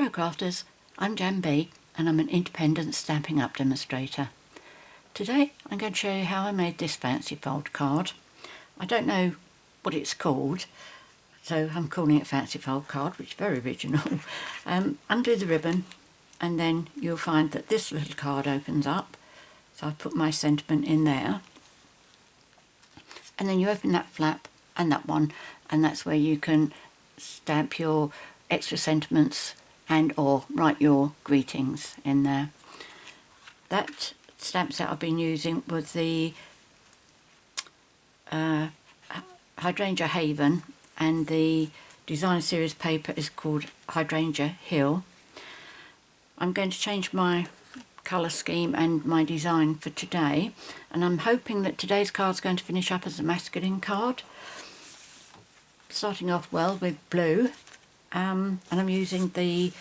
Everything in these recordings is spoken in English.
Hello crafters, I'm JanB and I'm an independent Stampin' Up demonstrator. Today I'm going to show you how I made this fancy fold card. I don't know what it's called, so I'm calling it fancy fold card, which is very original. Undo the ribbon and then you'll find that this little card opens up. So I put my sentiment in there. And then you open that flap and that one, and that's where you can stamp your extra sentiments and or write your greetings in there. That stamp set I've been using was the Hydrangea Haven, and the designer series paper is called Hydrangea Hill. I'm going to change my colour scheme and my design for today, and I'm hoping that today's card is going to finish up as a masculine card, starting off well with blue. And I'm using the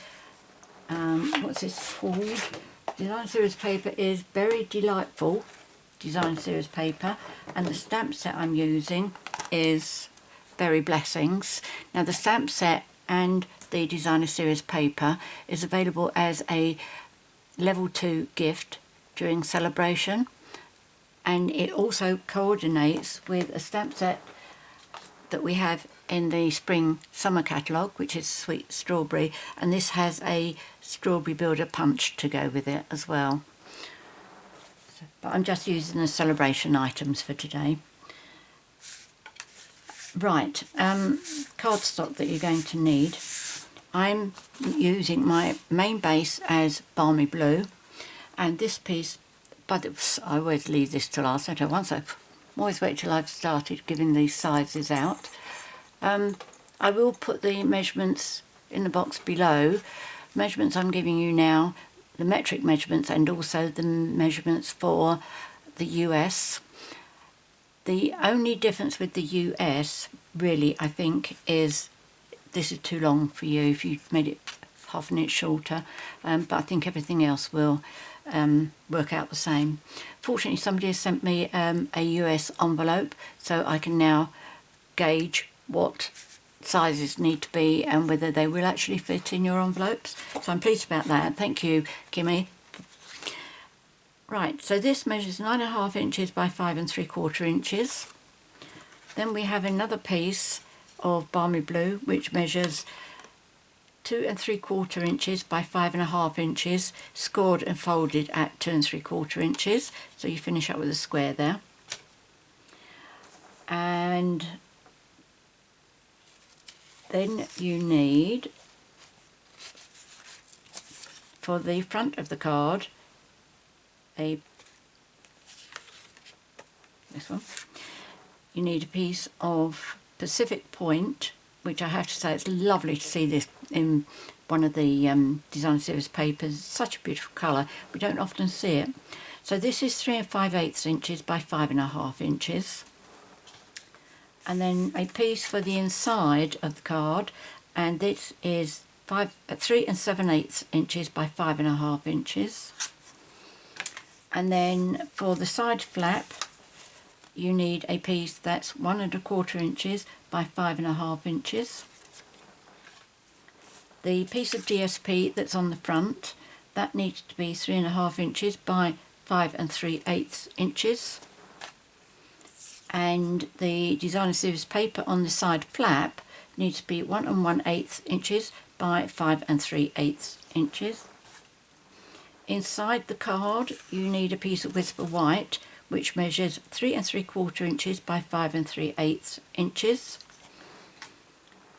what's this called? Design series paper is Very Delightful design series paper, and the stamp set I'm using is Berry Blessings. Now the stamp set and the designer series paper is available as a level 2 gift during celebration, and it also coordinates with a stamp set that we have in the spring summer catalogue, which is Sweet Strawberry, and this has a strawberry builder punch to go with it as well. But I'm just using the celebration items for today. Right, cardstock that you're going to need. I'm using my main base as Balmy Blue, and this piece, but I always leave this till last. I always wait till I've started giving these sizes out. I will put the measurements in the box below. Measurements I'm giving you now, the metric measurements and also the measurements for the US. The only difference with the US, really, I think, is this is too long for you if you made it half an inch shorter, but I think everything else will work out the same. Fortunately, somebody has sent me a US envelope, so I can now gauge what sizes need to be and whether they will actually fit in your envelopes. So I'm pleased about that. Thank you, Kimmy. Right, so this measures 9.5 inches by 5 3/4 inches. Then we have another piece of Balmy Blue which measures 2 3/4 inches by 5.5 inches, scored and folded at 2 3/4 inches. So you finish up with a square there. And then you need, for the front of the card, this one, you need a piece of Pacific Point, which I have to say it's lovely to see this in one of the design series papers. It's such a beautiful colour, we don't often see it. So this is 3 5/8 inches by 5.5 inches. And then a piece for the inside of the card, and this is 3 7/8 inches by 5.5 inches. And then for the side flap, you need a piece that's 1 1/4 inches by 5.5 inches. The piece of DSP that's on the front, that needs to be 3.5 inches by 5 3/8 inches. And the designer series paper on the side flap needs to be 1 1/8 inches by 5 3/8 inches. Inside the card you need a piece of Whisper White which measures 3 3/4 inches by 5 3/8 inches.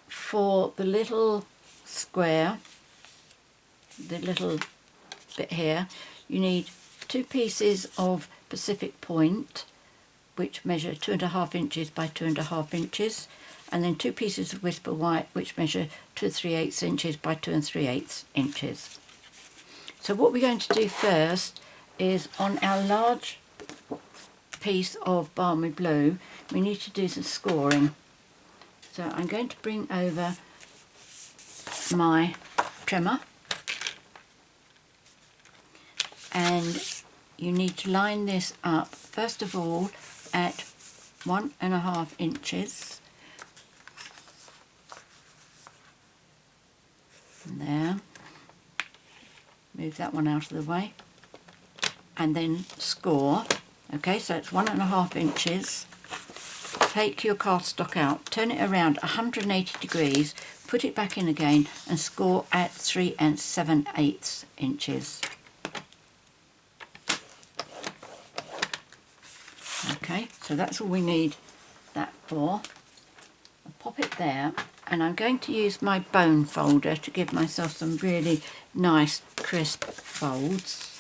For the little square, the little bit here, you need 2 pieces of Pacific Point which measure 2.5 inches by 2.5 inches, and then 2 pieces of Whisper White which measure 2 3/8 inches by 2 3/8 inches. So what we're going to do first is, on our large piece of Balmy Blue, we need to do some scoring. So I'm going to bring over my trimmer, and you need to line this up first of all at 1.5 inches there, move that one out of the way, and then score. Okay, so it's 1.5 inches. Take your cardstock out, turn it around 180 degrees, put it back in again and score at 3 7/8 inches. Okay, so that's all we need that for. I'll pop it there, and I'm going to use my bone folder to give myself some really nice crisp folds.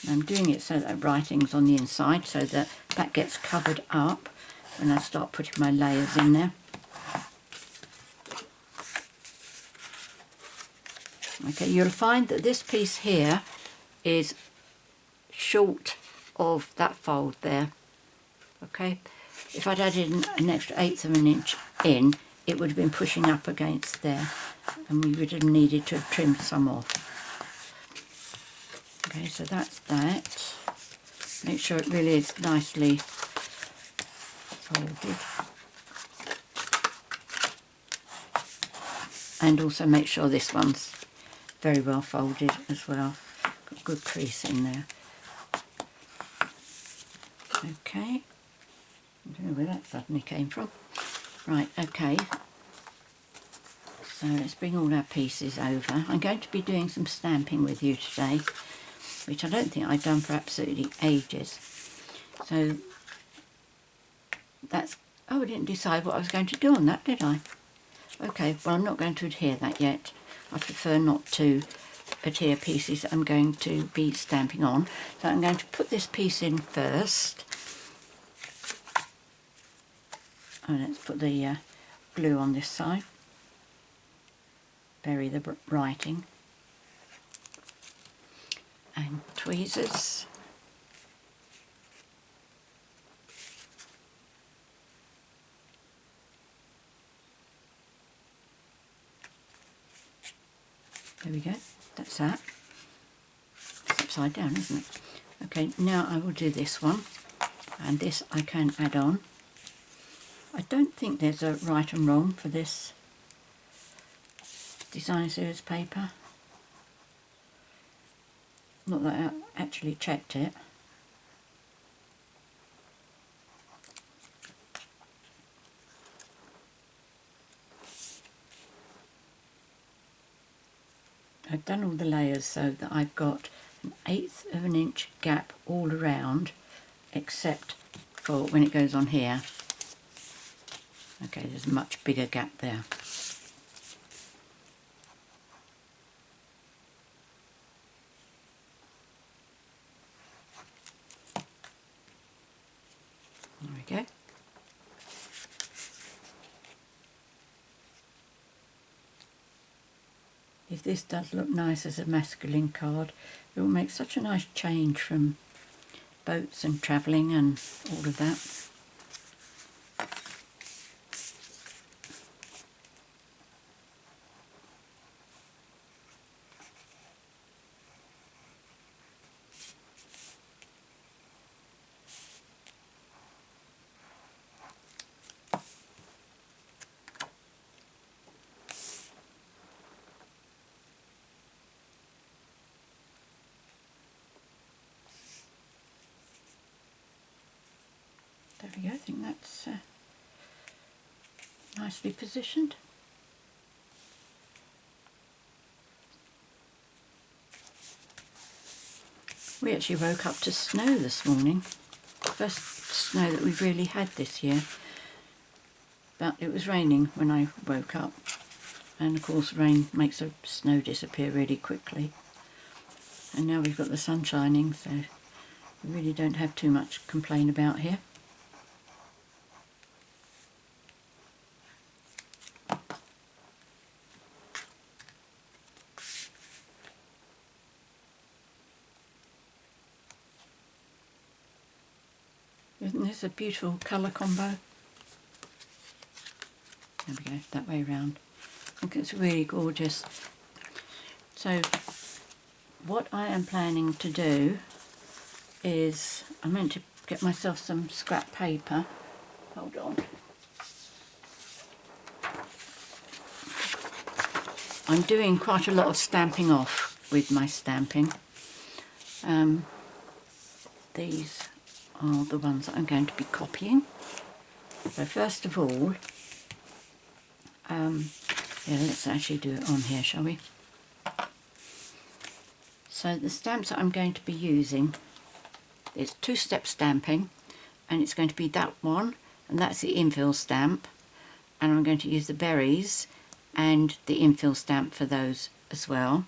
I'm doing it so that writing's on the inside, so that that gets covered up when I start putting my layers in there. Okay, you'll find that this piece here is short of that fold there. Okay, if I'd added an extra 1/8 of an inch in, it would have been pushing up against there, and we would have needed to have trimmed some off. Okay, so that's that. Make sure it really is nicely folded. And also make sure this one's very well folded as well. Got a good crease in there. Okay. I don't know where that suddenly came from. Right, okay. So let's bring all our pieces over. I'm going to be doing some stamping with you today, which I don't think I've done for absolutely ages. So that's, oh, I didn't decide what I was going to do on that, did I? Okay, well, I'm not going to adhere that yet. I prefer not to adhere pieces that I'm going to be stamping on. So I'm going to put this piece in first. Oh, let's put the glue on this side. Bury the writing. And tweezers. There we go, that's that. It's upside down, isn't it? Okay, now I will do this one, and this I can add on. I don't think there's a right and wrong for this design series paper. Not that I actually checked it. I've done all the layers so that I've got an 1/8 of an inch gap all around, except for when it goes on here. Okay, there's a much bigger gap there. There we go. If this does look nice as a masculine card, it will make such a nice change from boats and travelling and all of that. There we go, I think that's nicely positioned. We actually woke up to snow this morning. First snow that we've really had this year. But it was raining when I woke up. And of course rain makes the snow disappear really quickly. And now we've got the sun shining, so we really don't have too much to complain about here. Isn't this a beautiful colour combo? There we go, that way round. I think it's really gorgeous. So what I am planning to do is, I meant to get myself some scrap paper. Hold on. I'm doing quite a lot of stamping off with my stamping. These are the ones that I'm going to be copying. So first of all, yeah, let's actually do it on here, shall we? So the stamps that I'm going to be using, it's two-step stamping, and it's going to be that one, and that's the Infill Stamp, and I'm going to use the berries and the Infill Stamp for those as well.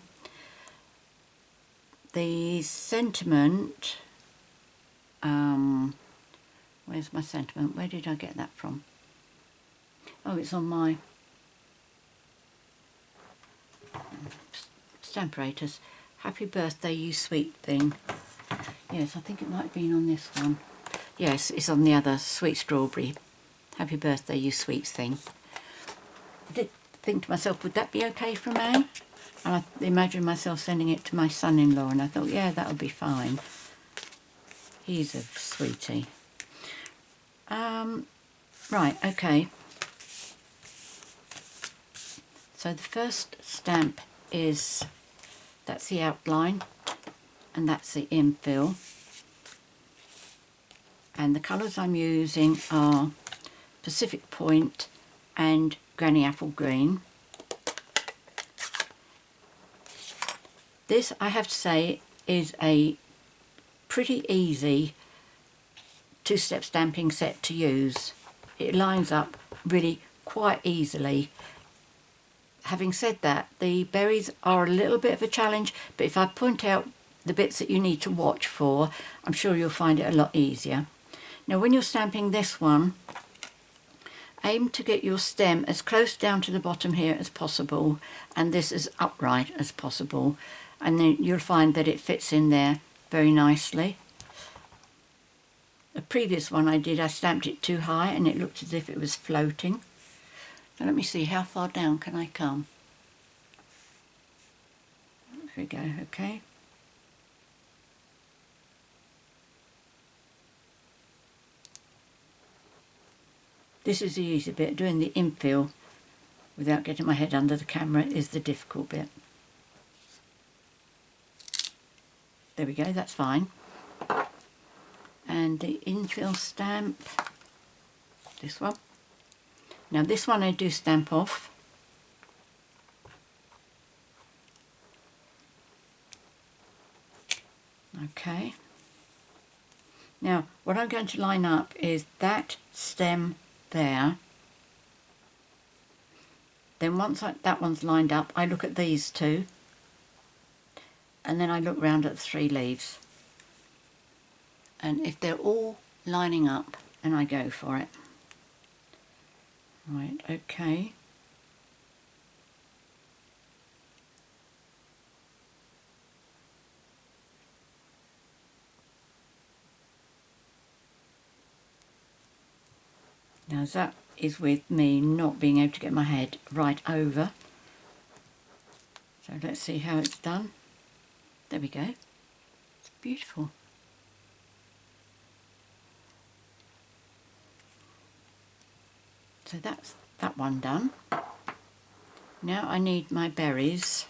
The sentiment, where's my sentiment? Where did I get that from? Oh, it's on my Stamparatus. Happy birthday, you sweet thing. Yes, I think it might have been on this one. Yes, it's on the other, sweet strawberry. Happy birthday, you sweet thing. I did think to myself, would that be okay for May? And I imagined myself sending it to my son-in-law, and I thought, yeah, that would be fine. He's a sweetie. Right, okay. So the first stamp is, that's the outline, and that's the infill. And the colours I'm using are Pacific Point and Granny Apple Green. This, I have to say, is a pretty easy two-step stamping set to use. It lines up really quite easily. Having said that, the berries are a little bit of a challenge, but if I point out the bits that you need to watch for, I'm sure you'll find it a lot easier. Now when you're stamping this one, aim to get your stem as close down to the bottom here as possible, and this as upright as possible, and then you'll find that it fits in there very nicely. The previous one I did, I stamped it too high and it looked as if it was floating. Now let me see, how far down can I come? There we go, okay. This is the easy bit. Doing the infill without getting my head under the camera is the difficult bit. There we go, that's fine. And the infill stamp, this one. Now this one I do stamp off. Okay. Now what I'm going to line up is that stem there. Then once that one's lined up, I look at these two, and then I look round at the three leaves. And if they're all lining up, then I go for it. Right, okay. Now that is with me not being able to get my head right over. So let's see how it's done. There we go. It's beautiful. So that's that one done. Now I need my berries.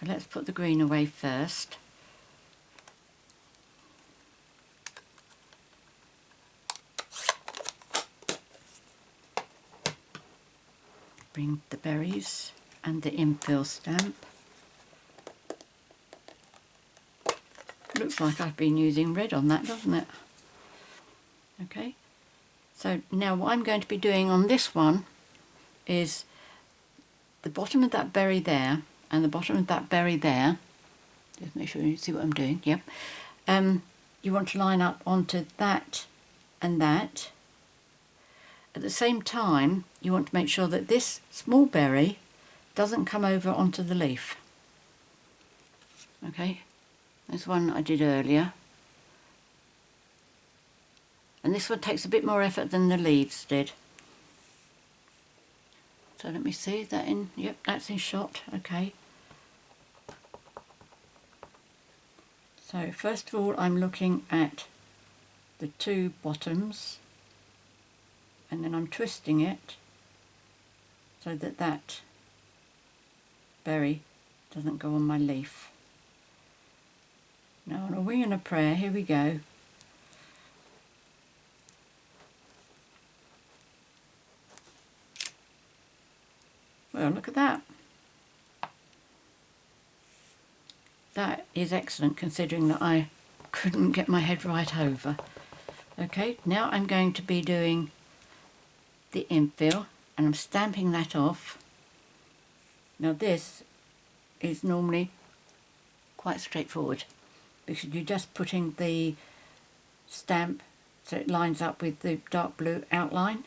So let's put the green away first. Bring the berries and the infill stamp. Looks like I've been using red on that, doesn't it? Okay. So now what I'm going to be doing on this one is the bottom of that berry there and the bottom of that berry there. Just make sure you see what I'm doing. Yep. You want to line up onto that and that. At the same time, you want to make sure that this small berry doesn't come over onto the leaf. Okay, there's one I did earlier. And this one takes a bit more effort than the leaves did. So let me see, is that in? Yep, that's in shot, okay. So first of all, I'm looking at the two bottoms, and then I'm twisting it so that that berry doesn't go on my leaf. Now on a wing and a prayer, here we go. Well, look at that. That is excellent considering that I couldn't get my head right over. Okay, now I'm going to be doing the infill and I'm stamping that off. Now this is normally quite straightforward because you're just putting the stamp so it lines up with the dark blue outline.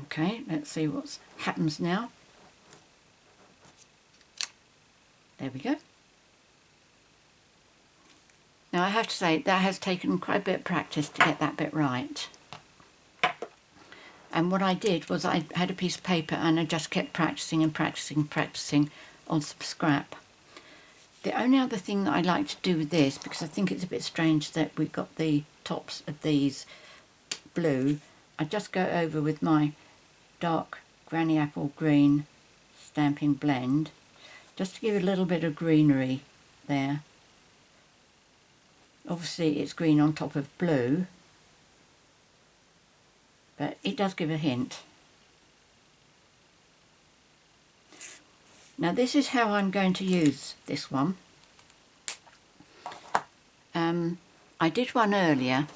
Okay, let's see what happens now. There we go. Now I have to say that has taken quite a bit of practice to get that bit right. And what I did was I had a piece of paper and I just kept practicing and practicing on some scrap. The only other thing that I like to do with this, because I think it's a bit strange that we've got the tops of these blue, I just go over with my dark Granny Apple Green Stampin' Blend, just to give a little bit of greenery there. Obviously it's green on top of blue, but it does give a hint. Now this is how I'm going to use this one. I did one earlier.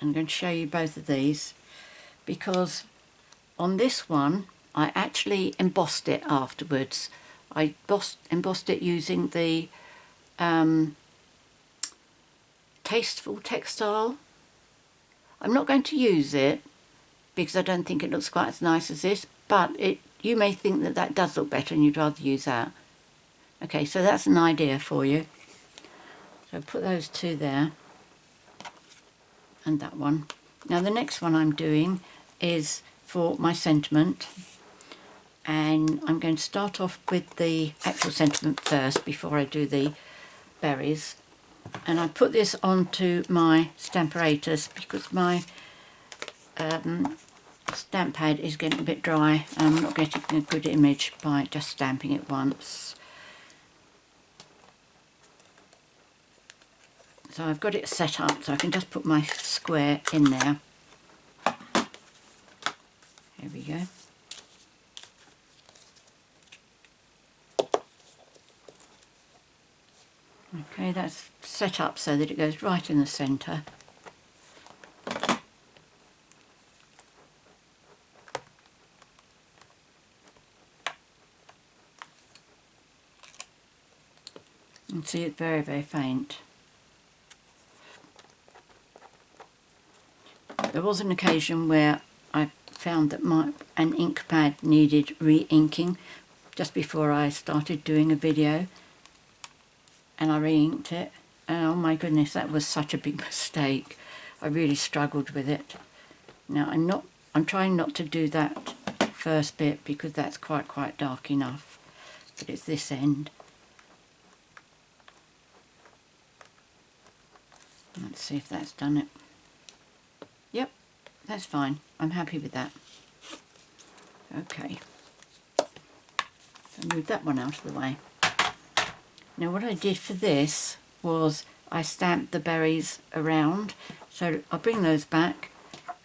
I'm going to show you both of these because on this one I actually embossed it afterwards. I embossed it using the Tasteful Textile. I'm not going to use it because I don't think it looks quite as nice as this, but you may think that that does look better and you'd rather use that. Okay, so that's an idea for you. So put those two there and that one. Now the next one I'm doing is for my sentiment, and I'm going to start off with the actual sentiment first before I do the berries. And I put this onto my Stamparatus because my stamp pad is getting a bit dry and I'm not getting a good image by just stamping it once. So I've got it set up so I can just put my square in there. There we go. Okay, that's set up so that it goes right in the centre. You can see it's very, very faint. There was an occasion where I found that an ink pad needed re-inking just before I started doing a video, and I re-inked it, and oh my goodness, that was such a big mistake. I really struggled with it. Now I'm trying not to do that first bit because that's quite dark enough, but it's this end. Let's see if that's done it. Yep, that's fine. I'm happy with that. Okay, so move that one out of the way. Now what I did for this was I stamped the berries around, so I'll bring those back,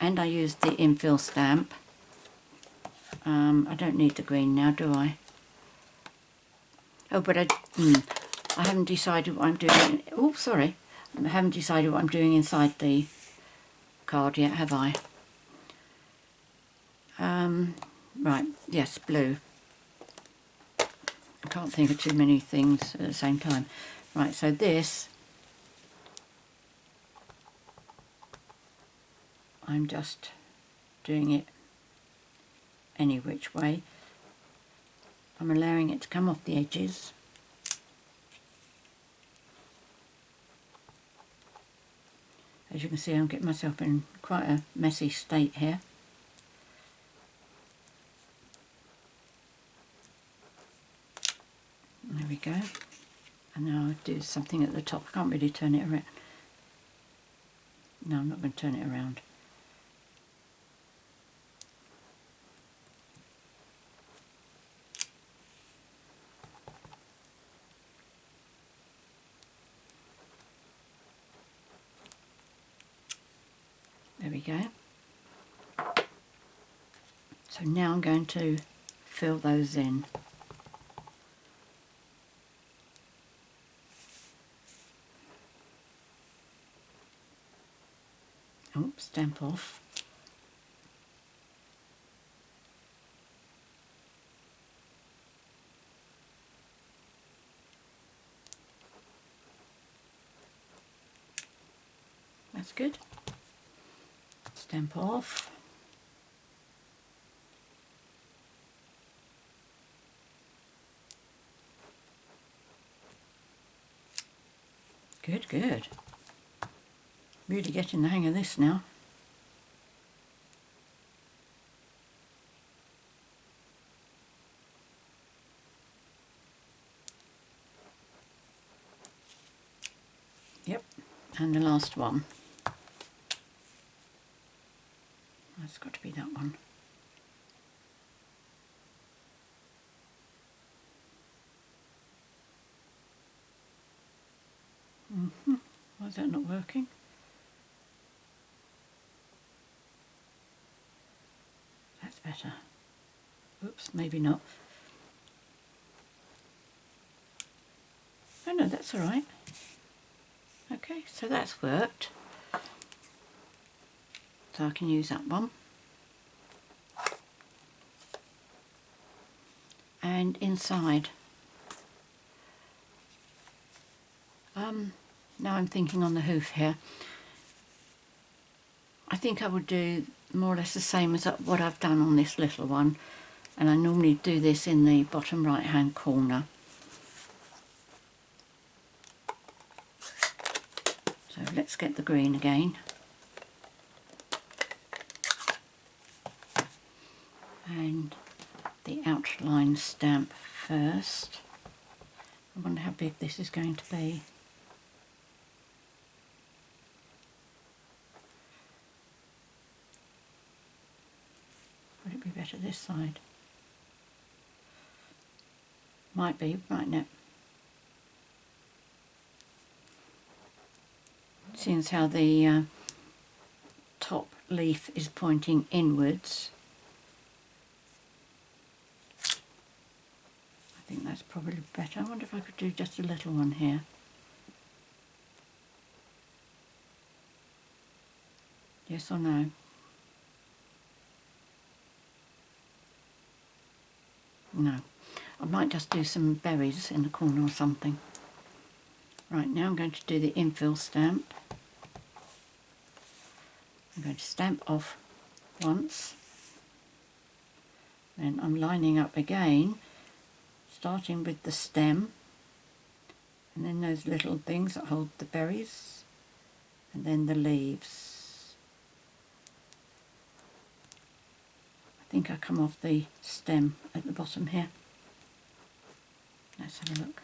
and I used the Infill Stamp. I don't need the green now, do I? Oh, but I haven't decided what I'm doing. Oh, sorry. I haven't decided what I'm doing inside the card yet, have I? Right, yes, blue. I can't think of too many things at the same time. Right, so this, I'm just doing it any which way. I'm allowing it to come off the edges. As you can see, I'm getting myself in quite a messy state here. There we go. And now I'll do something at the top. I can't really turn it around. No, I'm not going to turn it around. There we go. So now I'm going to fill those in. Oh, stamp off. That's good. Stamp off. Good, good. Really getting the hang of this now. Yep, and the last one. That's got to be that one. Why is that not working? That's better. Oops, maybe not. Oh no, that's all right. Okay, so that's worked. So I can use that one. And inside. Now I'm thinking on the hoof here. I think I would do more or less the same as what I've done on this little one. And I normally do this in the bottom right hand corner. So let's get the green again. And the outline stamp first. I wonder how big this is going to be. Would it be better this side? Might be, mightn't it? Seeing as how the top leaf is pointing inwards, I think that's probably better. I wonder if I could do just a little one here. Yes or no? No. I might just do some berries in the corner or something. Right, now I'm going to do the infill stamp. I'm going to stamp off once. Then I'm lining up again, starting with the stem, and then those little things that hold the berries, and then the leaves. I think I come off the stem at the bottom here. Let's have a look.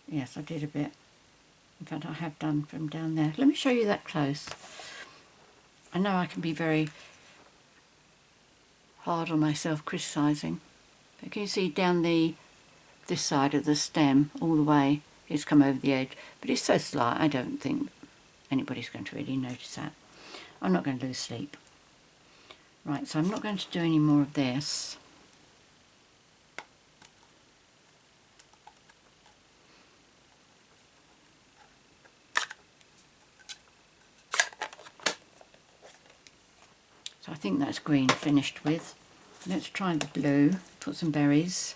Yes, I did a bit. In fact, I have done from down there. Let me show you that close. I know I can be very hard on myself criticising. But can you see down this side of the stem all the way? It's come over the edge, but it's so slight I don't think anybody's going to really notice that. I'm not going to lose sleep. Right, so I'm not going to do any more of this. So I think that's green finished with. Let's try the blue, put some berries.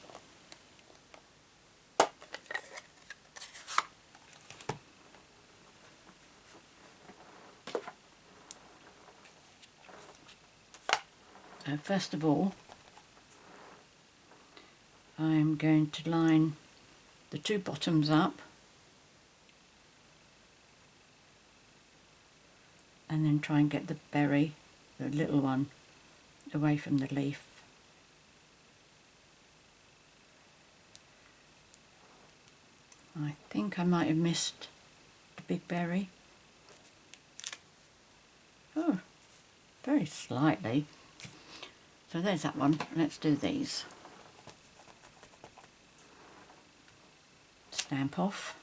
So first of all, I'm going to line the two bottoms up and then try and get the berry, the little one, away from the leaf. I think I might have missed the big berry. Oh, very slightly. So there's that one. Let's do these. Stamp off.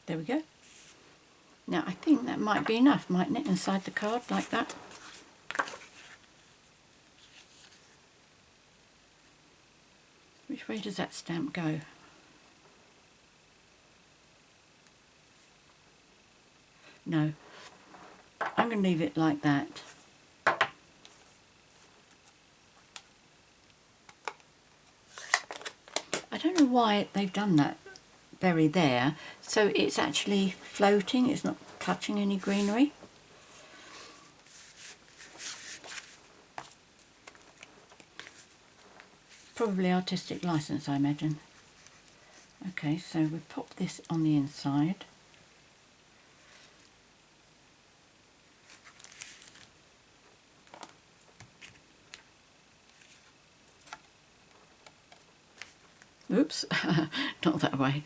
There we go. Now I think that might be enough, mightn't it, inside the card like that. Which way does that stamp go? No, I'm going to leave it like that. I don't know why they've done that berry there, so it's actually floating, it's not touching any greenery. Probably artistic license, I imagine. Okay, so we pop this on the inside. Oops, not that way.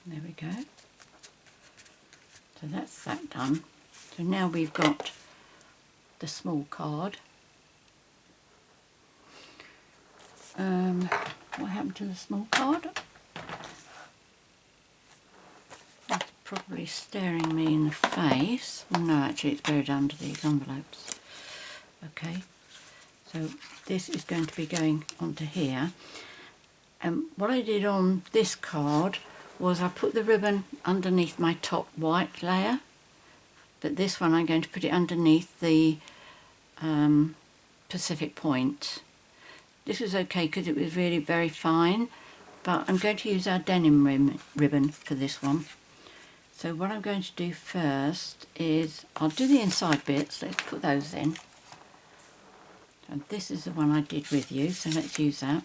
There we go. So that's that done. So now we've got the small card. What happened to the small card? It's probably staring me in the face. Well, no, actually it's buried under these envelopes. Okay, so this is going to be going onto here. And what I did on this card was I put the ribbon underneath my top white layer, but this one I'm going to put it underneath the Pacific Point. This was okay because it was really very fine, but I'm going to use our denim ribbon for this one. So what I'm going to do first is I'll do the inside bits. Let's put those in. And this is the one I did with you, so let's use that.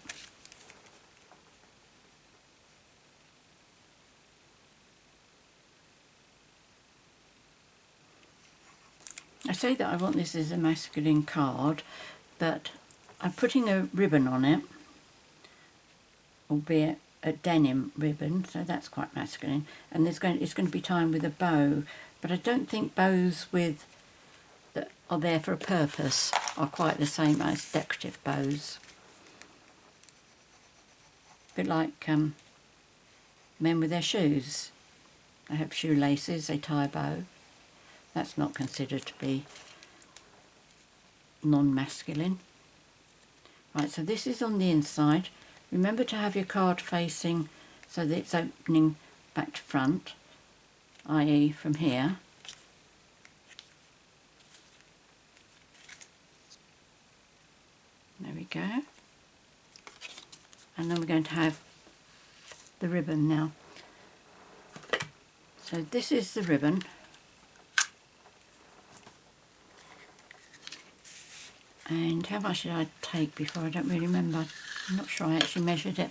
I say that I want this as a masculine card, but I'm putting a ribbon on it, albeit a denim ribbon, so that's quite masculine. And it's going to be tied with a bow, but I don't think bows that are there for a purpose are quite the same as decorative bows. A bit like men with their shoes. They have shoelaces, they tie a bow. That's not considered to be non-masculine. Right, so this is on the inside. Remember to have your card facing so that it's opening back to front, i.e. from here. There we go. And then we're going to have the ribbon now. So this is the ribbon. And how much did I take before? I don't really remember. I'm not sure I actually measured it.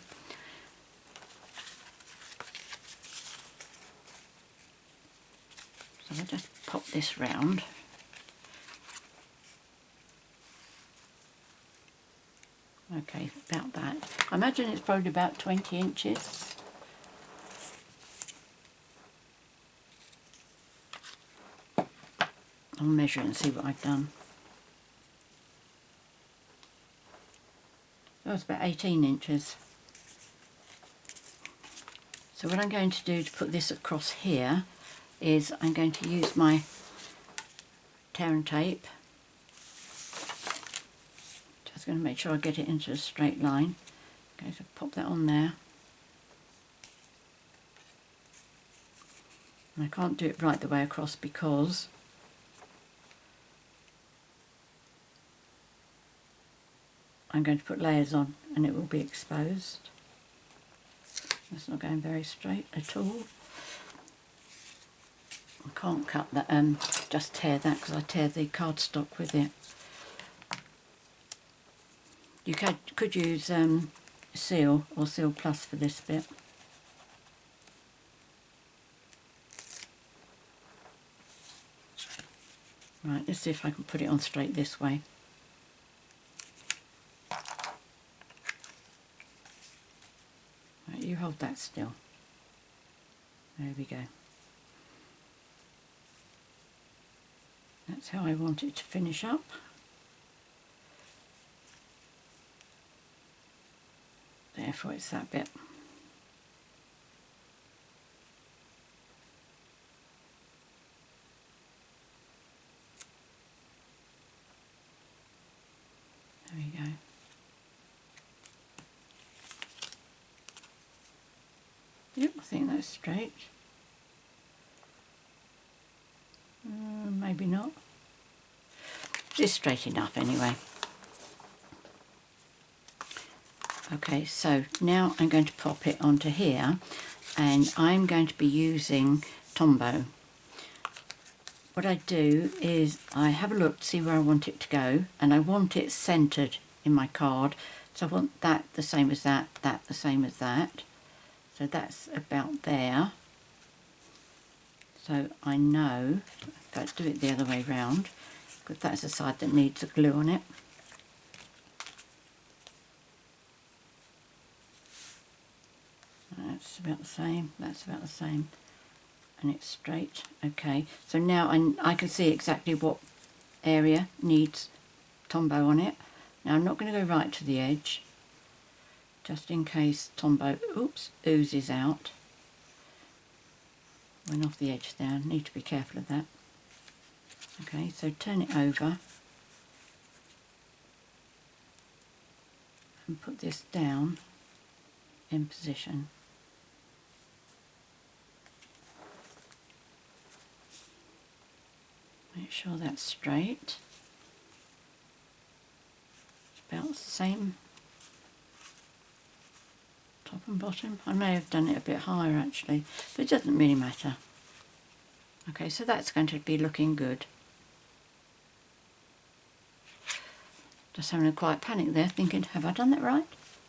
So I'll just pop this round. Okay, about that. I imagine it's probably about 20 inches. I'll measure it and see what I've done. Oh, it's about 18 inches. So what I'm going to do to put this across here is I'm going to use my tear and tape. Just going to make sure I get it into a straight line. Okay, so pop that on there. And I can't do it right the way across because I'm going to put layers on and it will be exposed. That's not going very straight at all. I can't cut that and just tear that because I tear the cardstock with it. You could use Seal or Seal Plus for this bit. Right, let's see if I can put it on straight this way. you hold that still. There we go. That's how I want it to finish up. Therefore it's that bit. There we go. Yep, I think that's straight. Maybe not. It's straight enough anyway. Okay, so now I'm going to pop it onto here, and I'm going to be using Tombow. What I do is I have a look to see where I want it to go, and I want it centered in my card. So I want that the same as that, that the same as that. So that's about there. So I know, if I do it the other way round, because that's the side that needs the glue on it. That's about the same, that's about the same, and it's straight. Okay, so now I can see exactly what area needs Tombow on it. Now I'm not going to go right to the edge, just in case Tombow, oops, oozes out. Went off the edge there, need to be careful of that. Okay, so turn it over and put this down in position. Make sure that's straight. It's about the same top and bottom. I may have done it a bit higher actually, but it doesn't really matter. Okay, so that's going to be looking good. Just having a quiet panic there, thinking, have I done that right?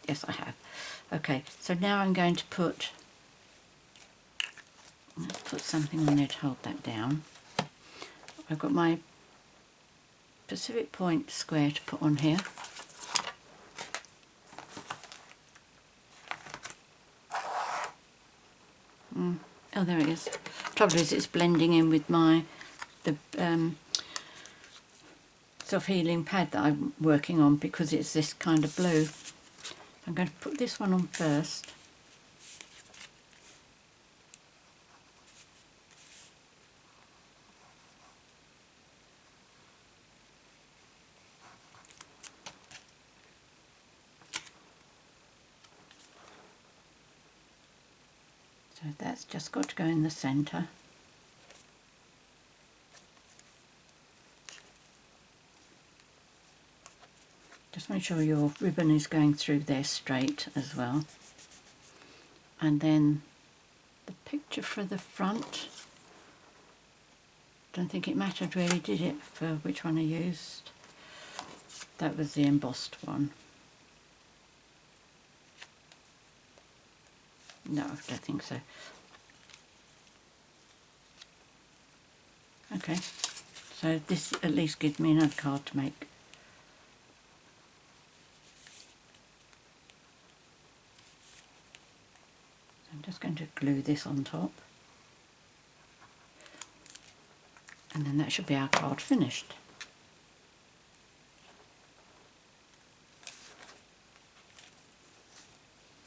Yes, I have. Okay, so now I'm going to put something on there to hold that down. I've got my Pacific Point square to put on here. Oh, there it is. Trouble is, it's blending in with the self-healing pad that I'm working on, because it's this kind of blue. I'm going to put this one on first. So that's just got to go in the centre. Just make sure your ribbon is going through there straight as well. And then the picture for the front, don't think it mattered really, did it, for which one I used? That was the embossed one. No, I don't think so. Okay, so this at least gives me another card to make. I'm just going to glue this on top, and then that should be our card finished.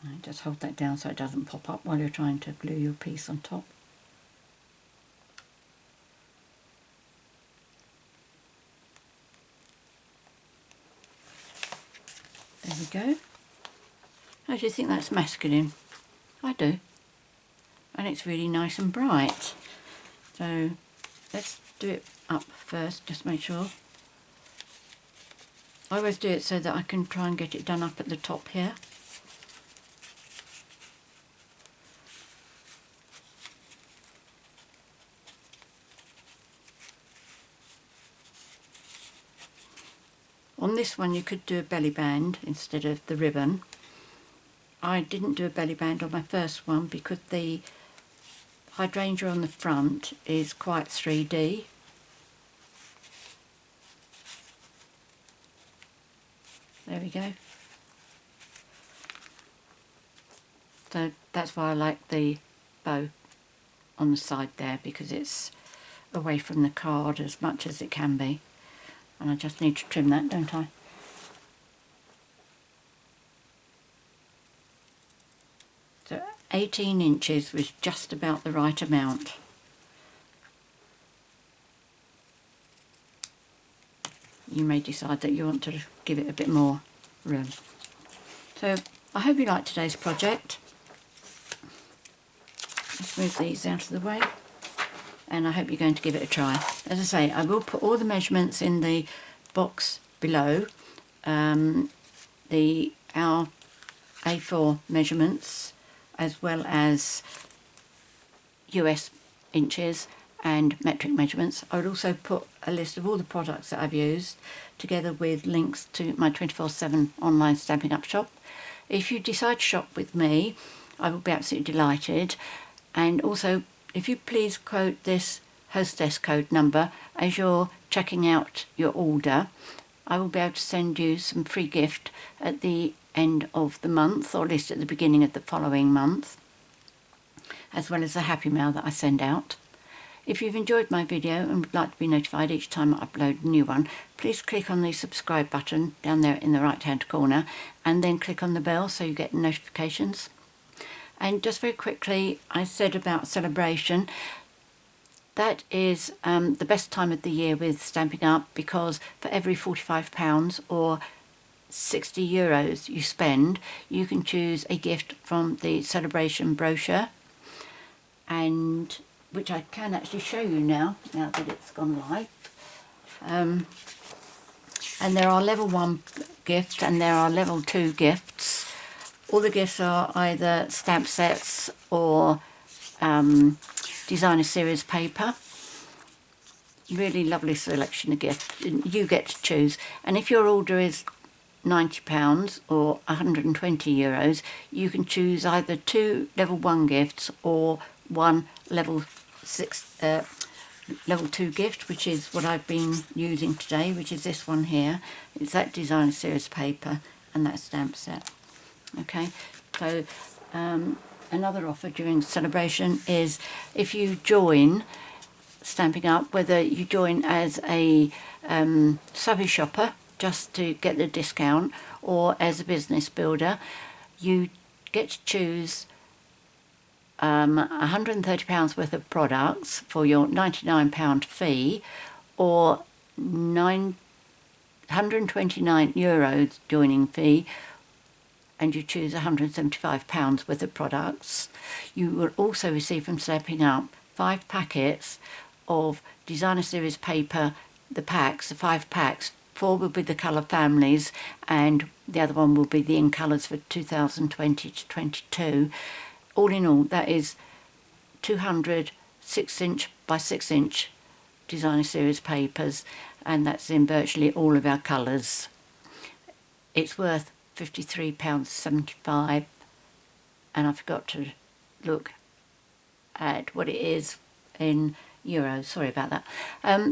Right, just hold that down so it doesn't pop up while you're trying to glue your piece on top. There we go. How do you think that's masculine? I do. And it's really nice and bright. So let's do it up first, just make sure. I always do it so that I can try and get it done up at the top here. On this one you could do a belly band instead of the ribbon. I didn't do a belly band on my first one because the hydrangea on the front is quite 3D. There we go. So that's why I like the bow on the side there, because it's away from the card as much as it can be. And I just need to trim that, don't I? So 18 inches was just about the right amount. You may decide that you want to give it a bit more room. So I hope you liked today's project. Let's move these out of the way, and I hope you're going to give it a try. As I say, I will put all the measurements in the box below, our A4 measurements, as well as US inches and metric measurements. I would also put a list of all the products that I've used, together with links to my 24/7 online Stampin' Up shop. If you decide to shop with me, I will be absolutely delighted. And also, if you please quote this hostess code number as you're checking out your order, I will be able to send you some free gift at the end of the month, or at least at the beginning of the following month, as well as a happy mail that I send out. If you've enjoyed my video and would like to be notified each time I upload a new one, please click on the subscribe button down there in the right hand corner, and then click on the bell so you get notifications. And just very quickly, I said about celebration. That is the best time of the year with Stampin' Up, because for every £45 or €60 you spend, you can choose a gift from the celebration brochure, and which I can actually show you now that it's gone live. And there are level 1 gifts and there are level 2 gifts. All the gifts are either stamp sets or designer series paper. Really lovely selection of gifts. You get to choose. And if your order is £90 or €120, you can choose either 2 level 1 gifts or 1 level 2 gift, which is what I've been using today, which is this one here. It's that designer series paper and that stamp set. Okay, so another offer during celebration is if you join Stampin' Up, whether you join as a subby shopper just to get the discount, or as a business builder, you get to choose £130 worth of products for your £99 fee, or €129 joining fee, and you choose £175 worth of products. You will also receive from Stampin' Up 5 packets of designer series paper, the 5 packs. 4 will be the colour families, and the other one will be the in colours for 2020 to 22. All in all, that is 200 6-inch by 6-inch designer series papers, and that's in virtually all of our colours. It's worth £53.75, and I forgot to look at what it is in euros, sorry about that.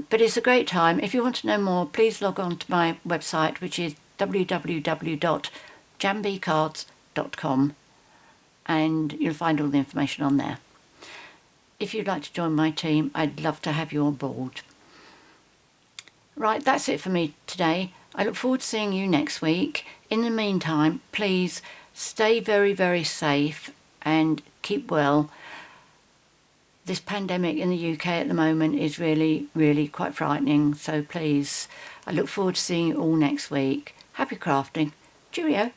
But it's a great time. If you want to know more, please log on to my website, which is www.janbcards.com, and you'll find all the information on there. If you'd like to join my team, I'd love to have you on board. Right, that's it for me today. I look forward to seeing you next week. In the meantime, please stay very, very safe and keep well. This pandemic in the UK at the moment is really, really quite frightening. So please, I look forward to seeing you all next week. Happy crafting. Cheerio.